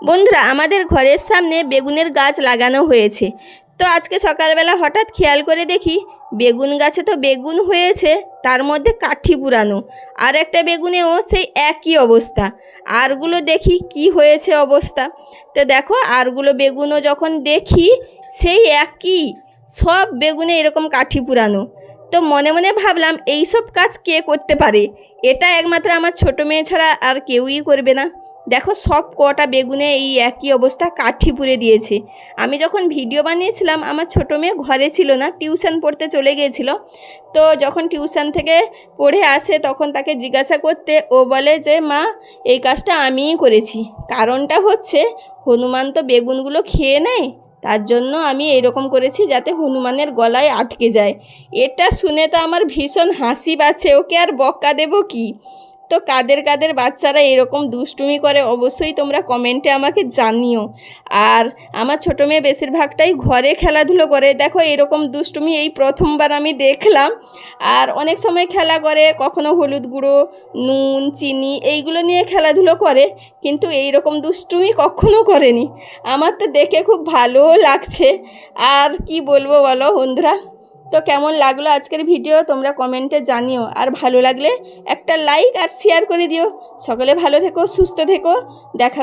বন্ধুরা, আমাদের ঘরের সামনে বেগুনের গাছ লাগানো হয়েছে। তো আজকে সকালবেলা হঠাৎ খেয়াল করে দেখি বেগুন গাছে তো বেগুন হয়েছে, তার মধ্যে কাঠি পুরানো। আর একটা বেগুনেও সেই একই অবস্থা। আরগুলো দেখি কি হয়েছে অবস্থা। তো দেখো, আরগুলো বেগুনও যখন দেখি সেই একই, সব বেগুনে এরকম কাঠি পুরানো। তো মনে মনে ভাবলাম এই সব কাজ কে করতে পারে? এটা একমাত্র আমার ছোটো মেয়ে ছাড়া আর কেউই করবে না। দেখো, সব কটা বেগুনে এই একই অবস্থা, কাঠি পুড়ে দিয়েছে। আমি যখন ভিডিও বানিয়েছিলাম আমার ছোটো মেয়ে ঘরে ছিল না, টিউশন পড়তে চলে গিয়েছিল। তো যখন টিউশন থেকে পড়ে আসে তখন তাকে জিজ্ঞাসা করতে ও বলে যে মা, এই কাজটা আমিই করেছি। কারণটা হচ্ছে হনুমান তো বেগুনগুলো খেয়ে নেয়, তার জন্য আমি এরকম করেছি যাতে হনুমানের গলায় আটকে যায়। এটা শুনে তো আমার ভীষণ হাসি পাচ্ছে, ওকে আর বকা দেবো কি? তো কাদের কাদের বাচ্চারা এরকম দুষ্টুমি করে অবশ্যই তোমরা কমেন্টে আমাকে জানিও। আর আমার ছোটো মেয়ে বেশিরভাগটাই ঘরে খেলাধুলো করে। দেখো, এরকম দুষ্টুমি এই প্রথমবার আমি দেখলাম। আর অনেক সময় খেলা করে, কখনো হলুদ গুঁড়ো, নুন, চিনি এইগুলো নিয়ে খেলাধুলো করে, কিন্তু এই রকম দুষ্টুমি কখনো করেনি। আমার তো দেখে খুব ভালোও লাগছে। আর কি বলবো বলো বন্ধুরা? তো কেমন লাগলো আজকের ভিডিও তোমরা কমেন্টে জানিও। আর ভালো লাগলে একটা লাইক আর শেয়ার করে দিও। সকলে ভালো থেকো, সুস্থ থেকো, দেখা